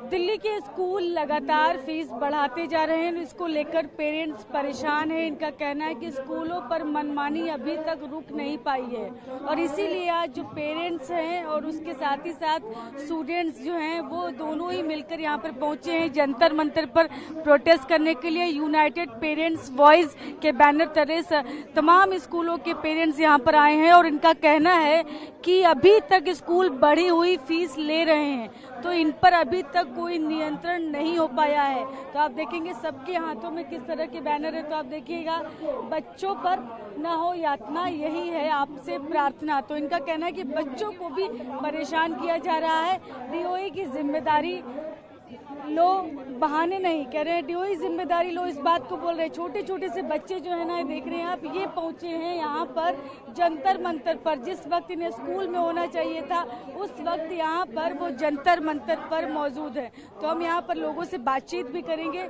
दिल्ली के स्कूल लगातार फीस बढ़ाते जा रहे हैं। इसको लेकर पेरेंट्स परेशान हैं। इनका कहना है कि स्कूलों पर मनमानी अभी तक रुक नहीं पाई है और इसीलिए आज जो पेरेंट्स हैं और उसके साथ ही साथ स्टूडेंट्स जो हैं वो दोनों ही मिलकर यहाँ पर पहुंचे हैं जंतर मंतर पर प्रोटेस्ट करने के लिए। यूनाइटेड पेरेंट्स वॉइस के बैनर तले तमाम स्कूलों के पेरेंट्स यहाँ पर आए हैं और इनका कहना है कि अभी तक स्कूल बढ़ी हुई फीस ले रहे हैं तो इन पर अभी तक कोई नियंत्रण नहीं हो पाया है। तो आप देखेंगे सबके हाथों में किस तरह के बैनर है। तो आप देखिएगा, बच्चों पर न हो यातना, यही है आपसे प्रार्थना। तो इनका कहना है कि बच्चों को भी परेशान किया जा रहा है। डीओई की जिम्मेदारी लो, बहाने नहीं कह रहे हैं। डीओई जिम्मेदारी लो, इस बात को बोल रहे हैं। छोटे छोटे से बच्चे जो है ना, देख रहे हैं आप, ये पहुंचे हैं यहाँ पर जंतर मंतर पर। जिस वक्त इन्हें स्कूल में होना चाहिए था उस वक्त यहाँ पर वो जंतर मंतर पर मौजूद है। तो हम यहाँ पर लोगों से बातचीत भी करेंगे।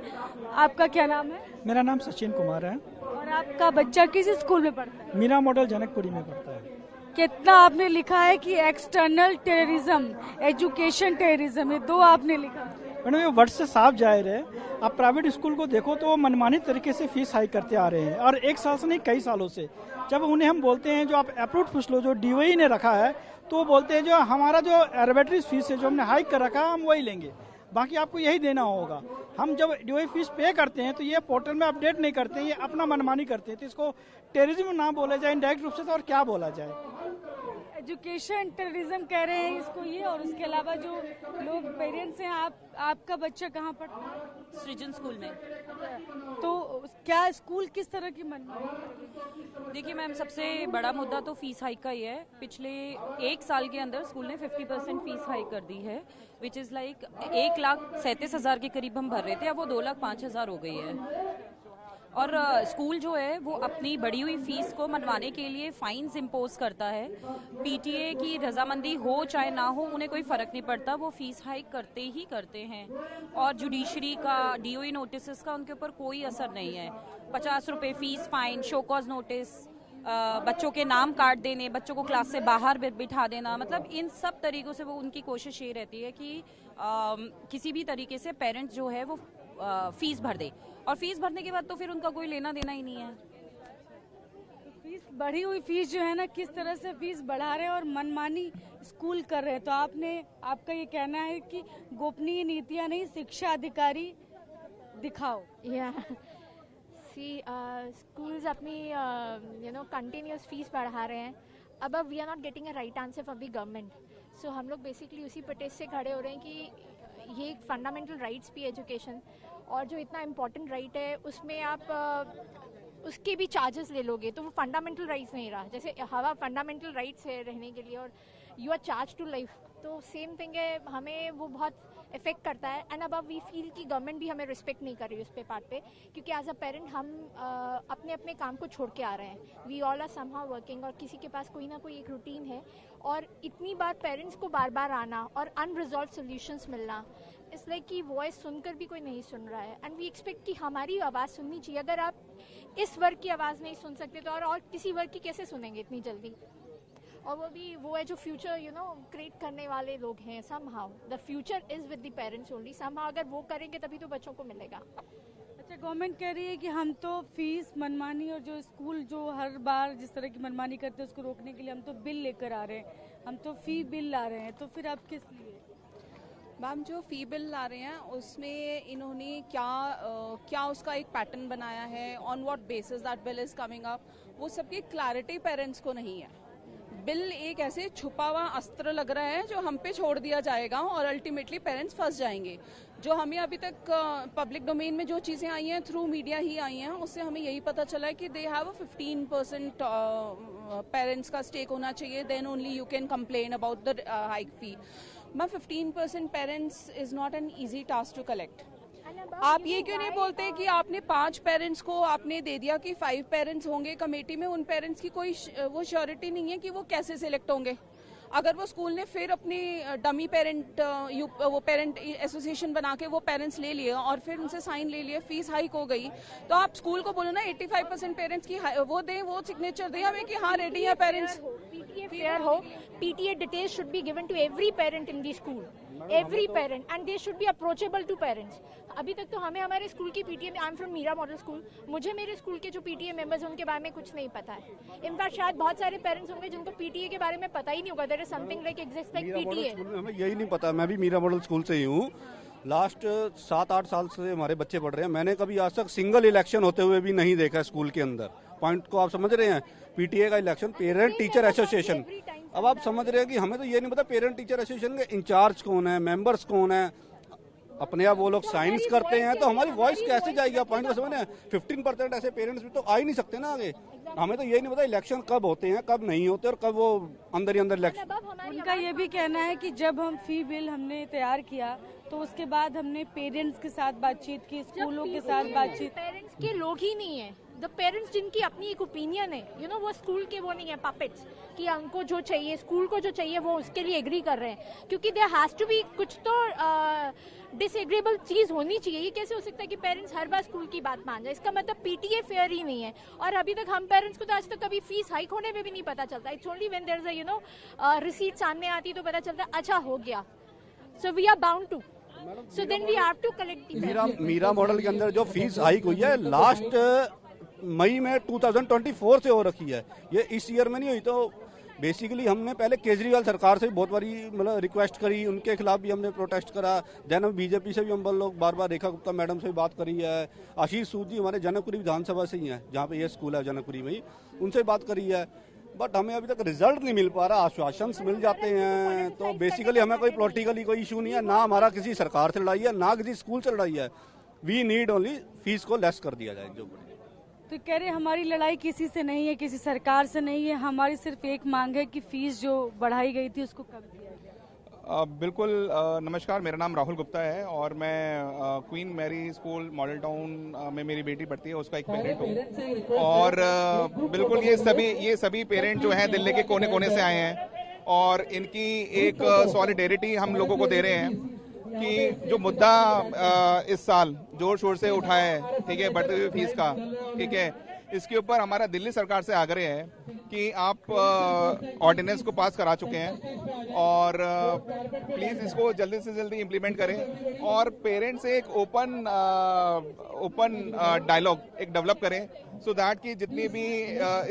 आपका क्या नाम है? मेरा नाम सचिन कुमार है। और आपका बच्चा किस स्कूल में पढ़ता है? मीरा मॉडल जनकपुरी में पढ़ता है। कितना आपने लिखा है कि एक्सटर्नल टेररिज्म, एजुकेशन टेररिज्म, ये दो आपने लिखा। मैडम, ये वर्ड से साफ जाहिर है। आप प्राइवेट स्कूल को देखो तो वो मनमानी तरीके से फीस हाई करते आ रहे हैं और एक साल से नहीं कई सालों से। जब उन्हें हम बोलते हैं जो आप अप्रूव पूछ लो, जो डीओई ने रखा है, तो वो बोलते हैं जो हमारा जो एरबेटरी फीस है जो हमने हाइक कर रखा है हम वही लेंगे, बाकी आपको यही देना होगा। हम जब डीओई फीस पे करते हैं तो ये पोर्टल में अपडेट नहीं करते हैं, ये अपना मनमानी करते हैं। तो इसको टेररिज्म ना बोला जाए इनडायरेक्ट रूप से, तो और क्या बोला जाए। एजुकेशन टेररिज्म कह रहे हैं इसको ये। और उसके अलावा जो लोग पेरेंट्स हैं, आपका बच्चा कहाँ पढ़ता है? सृजन स्कूल में। तो क्या स्कूल किस तरह की मनमानी? देखिए मैम, सबसे बड़ा मुद्दा तो फीस हाइक का ही है। पिछले एक साल के अंदर स्कूल ने 50% फीस हाइक कर दी है, विच इज़ लाइक 1,37,000 के करीब हम भर रहे थे, अब वो 2,05,000 हो गई है। और स्कूल जो है वो अपनी बढ़ी हुई फीस को मनवाने के लिए फाइन्स इम्पोज करता है। पीटीए की रजामंदी हो चाहे ना हो, उन्हें कोई फर्क नहीं पड़ता, वो फीस हाइक करते ही करते हैं। और जुडिशरी का, डीओई नोटिस का उनके ऊपर कोई असर नहीं है। 50 रुपये fees, fine, show cause notice, बच्चों के नाम काट देने, बच्चों को क्लास से बाहर बिठा देना, मतलब इन सब तरीकों से वो उनकी कोशिश ये रहती है कि किसी भी तरीके से पेरेंट्स जो है वो फीस भर दे। और फीस भरने के बाद तो फिर उनका कोई लेना देना ही नहीं है। तो फीस, बढ़ी हुई फीस जो है ना, किस तरह से फीस बढ़ा रहे हैं और मनमानी स्कूल कर रहे हैं। तो आपका ये कहना है कि गोपनीय नीतियां नहीं, शिक्षा अधिकारी दिखाओ। स्कूल्स अपनी कंटिन्यूस फीस बढ़ा रहे हैं। अब we are not getting a right answer from the government. So हम लोग बेसिकली उसी प्रोटेस्ट से खड़े हो रहे हैं कि ये एक फंडामेंटल राइट्स भी एजुकेशन, और जो इतना इम्पोर्टेंट राइट है उसमें आप उसके भी चार्जेस ले लोगे तो वो फंडामेंटल राइट्स नहीं रहा। जैसे हवा फंडामेंटल राइट्स है रहने के लिए और you are charge to life, तो सेम थिंग है, हमें वो बहुत इफेक्ट करता है। एंड अब वी फील कि गवर्नमेंट भी हमें रिस्पेक्ट नहीं कर रही उस पे पार्ट पे, क्योंकि एज अ पेरेंट हम अपने अपने काम को छोड़ के आ रहे हैं। We all are somehow working और किसी के पास कोई ना कोई एक रूटीन है, और इतनी बार पेरेंट्स को बार बार आना और अनरिजॉल्व सोल्यूशंस मिलना, इसलिए कि वॉइस सुनकर भी कोई नहीं सुन रहा है। एंड वी एक्सपेक्ट कि हमारी आवाज़ सुननी चाहिए। अगर आप इस वर्ग की आवाज़ नहीं सुन सकते तो और किसी वर्ग की कैसे सुनेंगे इतनी जल्दी। और वो है जो फ्यूचर क्रिएट करने वाले लोग हैं। Somehow the future is with the parents only. Somehow अगर वो करेंगे तभी तो बच्चों को मिलेगा। अच्छा, गवर्नमेंट कह रही है कि हम तो फीस मनमानी और जो स्कूल जो हर बार जिस तरह की मनमानी करते हैं उसको रोकने के लिए हम तो बिल लेकर आ रहे हैं, हम तो फी बिल ला रहे हैं। तो फिर आप किस लिए? मैम, जो फी बिल ला रहे हैं उसमें इन्होंने क्या उसका एक पैटर्न बनाया है, on what basis that bill is coming up, वो सबकी क्लैरिटी पेरेंट्स को नहीं है। बिल एक ऐसे छुपा हुआ अस्त्र लग रहा है जो हम पे छोड़ दिया जाएगा और अल्टीमेटली पेरेंट्स फंस जाएंगे। जो हमें अभी तक पब्लिक डोमेन में जो चीज़ें आई हैं थ्रू मीडिया ही आई हैं, उससे हमें यही पता चला है कि दे हैव 15% पेरेंट्स का स्टेक होना चाहिए, then only you can complain about the hike fee. मैं 15% parents is not an easy task to collect. आप ये क्यों नहीं बोलते कि आपने 5 पेरेंट्स को आपने दे दिया कि 5 पेरेंट्स होंगे कमेटी में, उन पेरेंट्स की कोई वो श्योरिटी नहीं है कि वो कैसे सिलेक्ट होंगे। अगर वो स्कूल ने फिर अपनी डमी पेरेंट वो पेरेंट एसोसिएशन बना के वो पेरेंट्स ले लिए और फिर उनसे साइन ले लिए, फीस हाइक हो गई, तो आप स्कूल को बोलो ना 85% पेरेंट्स की वो दें, वो सिग्नेचर दें हमें कि हाँ रेडी है पेरेंट्स। पीटीए फेयर हो, PTA details should be given to every parent in the school. Every parent and they should be approachable to parents. अभी तक तो हमें हमारे स्कूल की PTA, I am from Meera model school, मुझे मेरे स्कूल के जो पीटीए मेंबर्स हैं उनके बारे में कुछ नहीं पता है। इनफैक्ट शायद बहुत सारे पेरेंट्स होंगे जिनको पीटीए के बारे में पता ही नहीं होगा there is something like exist like PTA. हमें यही नहीं पता। मैं भी मीरा मॉडल स्कूल से ही हूँ, लास्ट 7-8 साल से हमारे बच्चे पढ़ रहे हैं। मैंने कभी आज तक सिंगल इलेक्शन होते हुए भी नहीं देखा स्कूल के अंदर। पॉइंट को आप समझ रहे हैं, पीटीए का इलेक्शन, पेरेंट टीचर एसोसिएशन। अब आप समझ रहे हैं कि हमें तो ये नहीं पता पेरेंट टीचर एसोसिएशन के इंचार्ज कौन है, मेंबर्स कौन है। अपने आप वो लोग साइंस करते हैं तो हमारी वॉइस कैसे जाएगी? आप पॉइंट को समझ रहे हैं। 15% ऐसे पेरेंट्स भी तो आ ही नहीं सकते ना आगे। हमें तो ये नहीं पता इलेक्शन कब होते हैं, कब नहीं होते, और कब वो अंदर ही अंदर इलेक्शन। उनका ये भी कहना है कि जब हम फी बिल हमने तैयार किया तो उसके बाद हमने पेरेंट्स के साथ बातचीत की, स्कूलों के साथ बातचीत। पेरेंट्स के लोग ही नहीं है, द पेरेंट्स जिनकी अपनी एक ओपिनियन है, यू नो, वो स्कूल के वो नहीं है पपेट्स कि हमको जो चाहिए, स्कूल को जो चाहिए वो उसके लिए एग्री कर रहे हैं। क्योंकि देयर हैज टू बी कुछ तो डिसएग्रीबल चीज होनी चाहिए। ये कैसे हो सकता है कि पेरेंट्स हर बार स्कूल की बात मान जाए? इसका मतलब पीटीए फेयर ही नहीं है। और अभी तक हम पेरेंट्स को तो आज तक कभी फीस हाइक होने में भी नहीं पता चलता। It's only when there is a you know receipt सामने आती तो पता चलता है अच्छा हो गया। So we are bound to, so then we have to collect. Meera model के अंदर जो फीस हाइक हुई है लास्ट मई में 2024 से हो रखी है, ये इस ईयर में नहीं हुई। तो बेसिकली हमने पहले केजरीवाल सरकार से भी बहुत बारी मतलब रिक्वेस्ट करी, उनके खिलाफ भी हमने प्रोटेस्ट करा। देन हम बीजेपी से भी हम लोग बार बार, रेखा गुप्ता मैडम से भी बात करी है। आशीष सूद जी हमारे जनकपुरी विधानसभा से ही हैं, जहाँ पे ये स्कूल है जनकपुरी में ही, उनसे बात करी है। बट हमें अभी तक रिजल्ट नहीं मिल पा रहा। आश्वासन मिल जाते हैं। तो बेसिकली हमें कोई पॉलिटिकली कोई इशू नहीं है, ना हमारा किसी सरकार से लड़ाई है, ना किसी स्कूल से लड़ाई है। वी नीड ओनली फीस को लेस कर दिया जाए जो। तो कह रहे हमारी लड़ाई किसी से नहीं है, किसी सरकार से नहीं है, हमारी सिर्फ एक मांग है कि फीस जो बढ़ाई गई थी उसको कम किया जाए। बिल्कुल। नमस्कार, मेरा नाम राहुल गुप्ता है और मैं Queen Mary school model town में मेरी बेटी पढ़ती है, उसका एक पेरेंट हूँ। और बिल्कुल ये सभी पेरेंट जो हैं दिल्ली के कोने कोने से आए हैं और इनकी एक सॉलिडेरिटी हम लोगों को दे रहे हैं कि जो मुद्दा इस साल जोर शोर से उठा है, ठीक है, बढ़ती हुई फीस का, ठीक है, इसके ऊपर हमारा दिल्ली सरकार से आग्रह है कि आप ऑर्डिनेंस को पास करा चुके हैं और प्लीज इसको जल्दी से जल्दी इम्प्लीमेंट करें और पेरेंट्स से एक ओपन डायलॉग एक डेवलप करें, सो दैट कि जितनी भी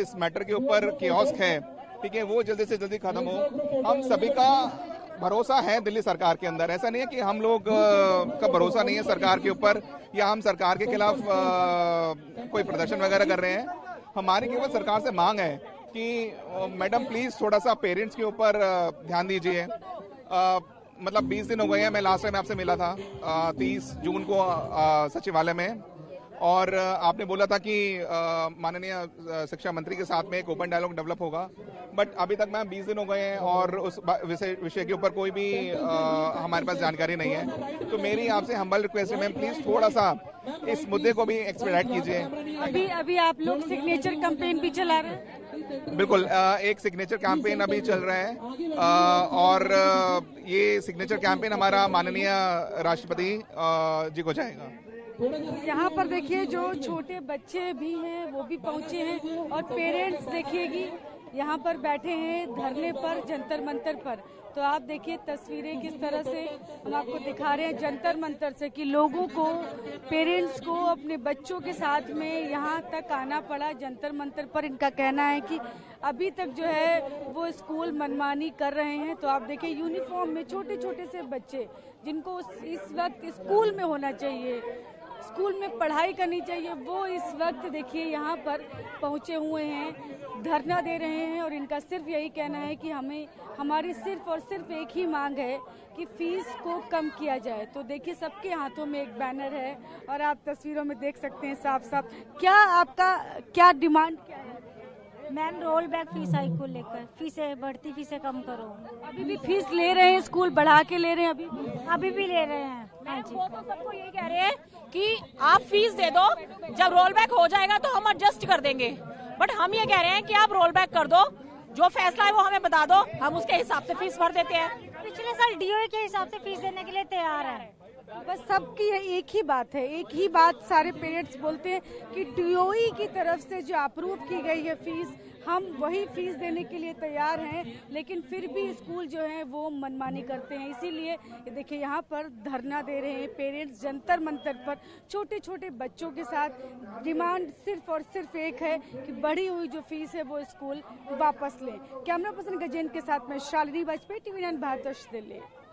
इस मैटर के ऊपर कियोस्क है, ठीक है, वो जल्दी से जल्दी खत्म हो। हम सभी का भरोसा है दिल्ली सरकार के अंदर। ऐसा नहीं है कि हम लोग का भरोसा नहीं है सरकार के ऊपर या हम सरकार के खिलाफ कोई प्रदर्शन वगैरह कर रहे हैं। हमारी केवल सरकार से मांग है कि मैडम प्लीज थोड़ा सा पेरेंट्स के ऊपर ध्यान दीजिए। मतलब 20 दिन हो गए हैं, मैं लास्ट टाइम आपसे मिला था 30 जून को सचिवालय में, और आपने बोला था कि माननीय शिक्षा मंत्री के साथ में एक ओपन डायलॉग डेवलप होगा, बट अभी तक मैम 20 दिन हो गए हैं और उस विषय के ऊपर कोई भी हमारे पास जानकारी नहीं है। तो मेरी आपसे हम्बल रिक्वेस्ट है मैम, प्लीज थोड़ा सा इस मुद्दे को भी एक्सपेडाइट कीजिए। अभी आप लोग सिग्नेचर कैंपेन भी चला रहे हैं? बिल्कुल, एक सिग्नेचर कैंपेन अभी चल रहा है और ये सिग्नेचर कैंपेन हमारा माननीय राष्ट्रपति जी को जाएगा। यहाँ पर देखिए जो छोटे बच्चे भी हैं वो भी पहुँचे हैं और पेरेंट्स देखिएगी यहाँ पर बैठे हैं धरने पर, जंतर मंतर पर। तो आप देखिए तस्वीरें किस तरह से हम आपको दिखा रहे हैं जंतर मंतर से कि लोगों को, पेरेंट्स को अपने बच्चों के साथ में यहाँ तक आना पड़ा जंतर मंतर पर। इनका कहना है कि अभी तक जो है वो स्कूल मनमानी कर रहे हैं। तो आप देखिए यूनिफॉर्म में छोटे छोटे से बच्चे जिनको इस वक्त स्कूल में होना चाहिए, स्कूल में पढ़ाई करनी चाहिए, वो इस वक्त देखिए यहाँ पर पहुँचे हुए हैं, धरना दे रहे हैं। और इनका सिर्फ यही कहना है कि हमारी सिर्फ और सिर्फ एक ही मांग है कि फीस को कम किया जाए। तो देखिए सबके हाथों में एक बैनर है और आप तस्वीरों में देख सकते हैं साफ साफ। क्या डिमांड क्या है? Ma'am roll back fees hike को लेकर, फीसें बढ़ती, फीसें कम करो। अभी भी फीस ले रहे हैं, स्कूल बढ़ा के ले रहे हैं? अभी भी ले रहे हैं। हाँ जी, वो तो सबको यही कह रहे हैं कि आप फीस दे दो, जब रोल बैक हो जाएगा तो हम एडजस्ट कर देंगे। बट हम ये कह रहे हैं कि आप रोल बैक कर दो, जो फैसला है वो हमें बता दो, हम उसके हिसाब से फीस भर देते हैं। पिछले साल डीओए के हिसाब से फीस देने के लिए तैयार है। बस सबकी एक ही बात है, एक ही बात सारे पेरेंट्स बोलते हैं कि डीओई की तरफ से जो अप्रूव की गई है फीस, हम वही फीस देने के लिए तैयार हैं, लेकिन फिर भी स्कूल जो है वो मनमानी करते हैं। इसीलिए देखिए यहाँ पर धरना दे रहे हैं पेरेंट्स जंतर मंतर पर, छोटे छोटे बच्चों के साथ। डिमांड सिर्फ और सिर्फ एक है कि बढ़ी हुई जो फीस है वो स्कूल वापस लें। कैमरा पर्सन गजेंद्र के साथ में शालिनी वाजपेयी, TV9 भारत, दिल्ली।